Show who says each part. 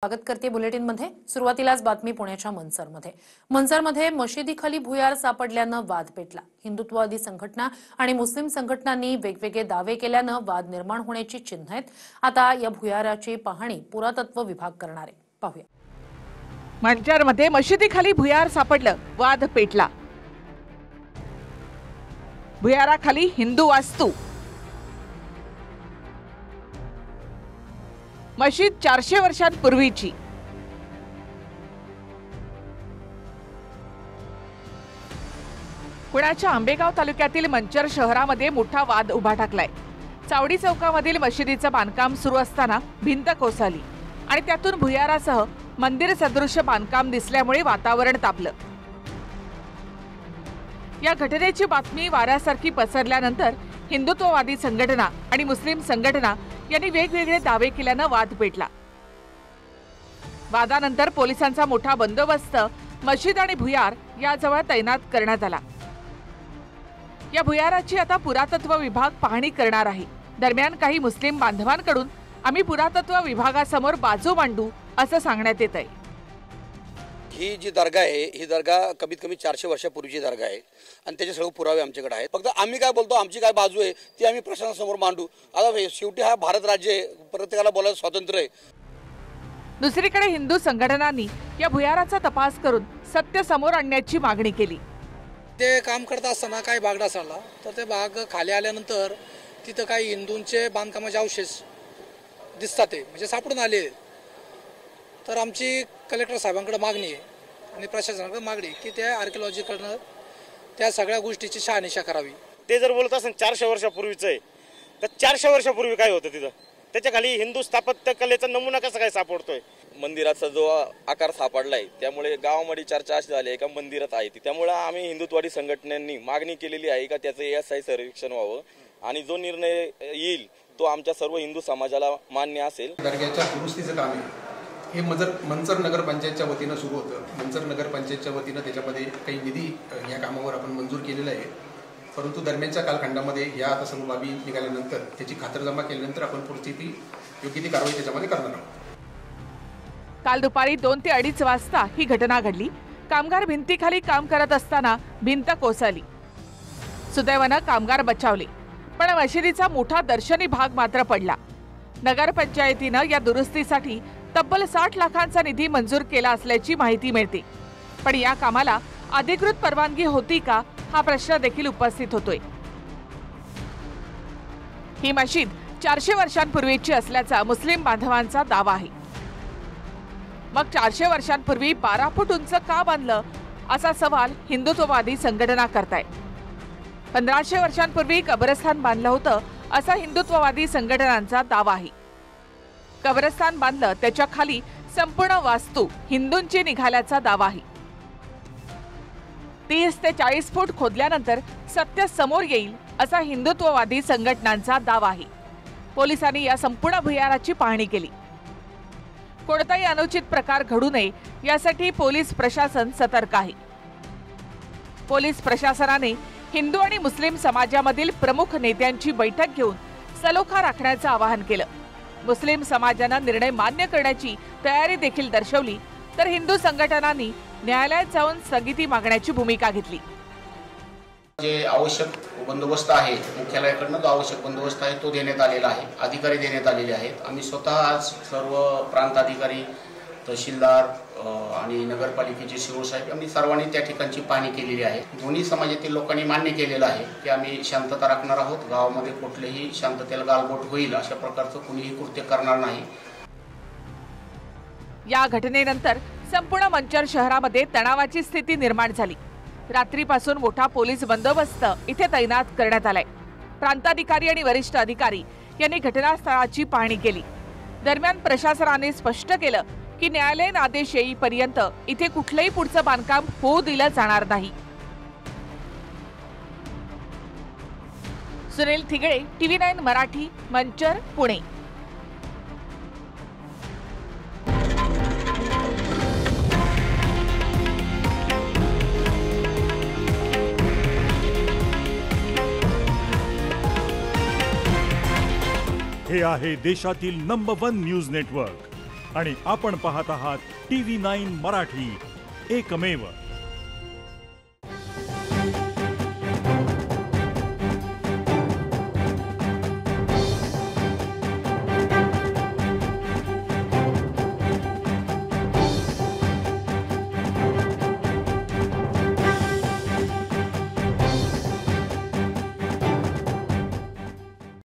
Speaker 1: स्वागत करते बुलेटिनमध्ये। सुरुवातीलाच बातमी पुण्याच्या मनसरमध्ये मशिदीखाली भुयार सापडल्यानं वाद पेटला। हिंदुत्ववादी संघटना आणि मुस्लिम संघटनांनी वेगवेगळे दावे केल्यानं वाद निर्माण होण्याची चिन्ह आहेत। आता या भुयाराची पाहणी पुरातत्व विभाग करणार आहे। पाहूया।
Speaker 2: मंचरमध्ये मशिदीखाली भुयार सापडलं, वाद पेटला। भुयाराखाली हिंदू वास्तू। मशीद 400 वर्षांपूर्वीची। पुण्याच्या आंबेगाव तालुक्यातील मंचर शहरामध्ये मोठा वाद उभा ठाकलाय। चावडी चौकामधील मशिदीचं बांधकाम सुरू असताना भिंत कोसळली आणि त्यातून भुयारासह मंदिर सदृश्य बांधकाम दिसल्यामुळे वातावरण तापलं। या घटनेची बातमी वाऱ्यासारखी पसरल्यानंतर हिंदुत्ववादी संघटना आणि मुस्लिम संघटना यांनी वेगवेगळे दावे केल्यानं वाद पेटला। वादानंतर पोलिसांचा मोठा बंदोबस्त मशीद आणि भुयार याजवळ तैनात करण्यात आला। या भुयाराची आता पुरातत्व विभाग पाहणी करणार आहे। दरम्यान काही मुस्लिम बांधवांकडून आम्ही पुरातत्व विभागासमोर बाजू मांडू असं सांगण्यात येत आहे।
Speaker 3: ही जी दर्गा आहे ही दर्गा कमीत कमी 400 वर्षापूर्वीची दर्गा आहे आणि त्याचे सर्व पुरावे आमच्याकडे आहेत। फक्त आम्ही काय बोलतो, आमची काय बाजू आहे ती आम्ही प्रशासनासमोर मांडू। आता शेवटी हा भारत राज्य आहे, प्रत्येकाला बोलायचं स्वातंत्र्य आहे।
Speaker 2: दुसरीकडे हिंदू संघटनांनी या भुयाराचा तपास करून सत्य समोर आणण्याची मागणी केली।
Speaker 4: ते काम करत असताना काही भाग ढासळला, तर ते भाग खाली आल्यानंतर तिथं काही हिंदूंचे बांधकामाचे अवशेष दिसतात, म्हणजे सापडून आले। तर आमची कलेक्टर साहेबांकडे मागणी आहे आणि प्रशासनाकडे मागणी की त्या आर्किओलॉजीकडनं त्या सगळ्या गोष्टीची शहानिशा करावी।
Speaker 5: ते जर बोलत असेल 400 वर्षापूर्वीचं आहे, तर 400 वर्षापूर्वी काय होतं तिथं? त्याच्या खाली हिंदू स्थापत्य कलेचा नमुना कसा काय सापडतोय?
Speaker 6: मंदिराचा जो आकार सापडलाय त्यामुळे गावामध्ये चर्चा अशी झाली आहे का मंदिरात आहे ती। त्यामुळे आम्ही हिंदुत्ववादी संघटनांनी मागणी केलेली आहे का त्याचं ASI सर्वेक्षण व्हावं आणि जो निर्णय येईल तो आमच्या सर्व हिंदू समाजाला मान्य असेल।
Speaker 7: दर्ग्याच्या दुरुस्तीचं काम आहे हे मंचर नगरपंचायतच्या वतीनं सुरू होतं। मंचर नगरपंचायतच्या वतीनं त्याच्यामध्ये काही निधी या कामावर आपण मंजूर केलेला आहे, परंतु दरम्यानच्या कालखंडामध्ये या आता सर्व बाबी निघाल्यानंतर त्याची खातरजमा केल्यानंतर आपण पुढची ती योग्य ती कारवाई त्याच्यामध्ये करणार आहोत।
Speaker 2: काल दुपारी 2 ते 2:30 वाजता ही घटना घडली। कामगार भिंतीखाली काम करत असताना भिंत कोसळली। सुदैवानं कामगार बचावले, पण मशिदीचा मोठा दर्शनी भाग मात्र पडला। नगरपंचायतीनं या दुरुस्तीसाठी तब्बल 60 लाखांचा निधी मंजूर केला असल्याची माहिती मिळते, पण या कामाला अधिकृत परवानगी होती का हा प्रश्न देखील उपस्थित होतोय। ही मशीद 400 वर्षांपूर्वीची असल्याचा मुस्लिम बांधवांचा दावा आहे। मग 400 वर्षांपूर्वी 12 फूट उंच का बांधलं असा सवाल हिंदुत्ववादी संघटना करतायत। 1500 वर्षांपूर्वी कब्रस्तान बांधलं होतं असा हिंदुत्ववादी संघटनांचा दावा आहे। कब्रस्तान बांधलं, त्याच्या खाली संपूर्ण वास्तू हिंदूंची निघाल्याचा दावा आहे। 30 ते 40 फूट खोदल्यानंतर सत्य समोर येईल असा हिंदुत्ववादी संघटनांचा दावा आहे। पोलिसांनी या संपूर्ण भुयाराची पाहणी केली। कोणताही अनुचित प्रकार घडू नये यासाठी पोलीस प्रशासन सतर्क आहे। पोलीस प्रशासनाने हिंदू आणि मुस्लिम समाजामधील प्रमुख नेत्यांची बैठक घेऊन सलोखा राखण्याचं आवाहन केलं। मुस्लिम समाजानं निर्णय मान्य करण्याची तयारी देखील दर्शवली, तर हिंदू संघटनांनी न्यायालयात जाऊन स्थगिती मागण्याची भूमिका घेतली।
Speaker 8: जे आवश्यक बंदोबस्त आहे, मुख्यालयाकडून जो आवश्यक बंदोबस्त आहे तो देण्यात आलेला आहे। अधिकारी देण्यात आलेले आहेत। आम्ही स्वतः आज सर्व प्रांत अधिकारी, तहसीलदार आणि नगरपालिकेचे शिवसाहेब आम्ही सर्वांनी त्या ठिकाणची पाहणी केलेली आहे। दोन्ही समाजातील लोकांनी मान्य केलेलं आहे की आम्ही शांतता राखणार आहोत। गावामध्ये कुठलेही शांततेला गालबोट होईल अशा प्रकारचं कुणीही कृत्य करणार नाही।
Speaker 2: या घटनेनंतर संपूर्ण मंचर शहरामध्ये तणावाची स्थिती निर्माण झाली। रात्रीपासून मोठा पोलीस बंदोबस्त इथे तैनात करण्यात आलाय। प्रांताधिकारी आणि वरिष्ठ अधिकारी यांनी घटनास्थळाची पाहणी केली। दरम्यान प्रशासनाने स्पष्ट केलं की न्यायालयीन आदेश येईपर्यंत इथे कुठलंही पुढचं बांधकाम होऊ दिलं जाणार नाही। सुनील थिगळे, TV9 मराठी, मंचर, पुणे।
Speaker 9: हे आहे देशातील नंबर 1 न्यूज नेटवर्क आणि आपण पाहत आहात TV9 मराठी, एकमेव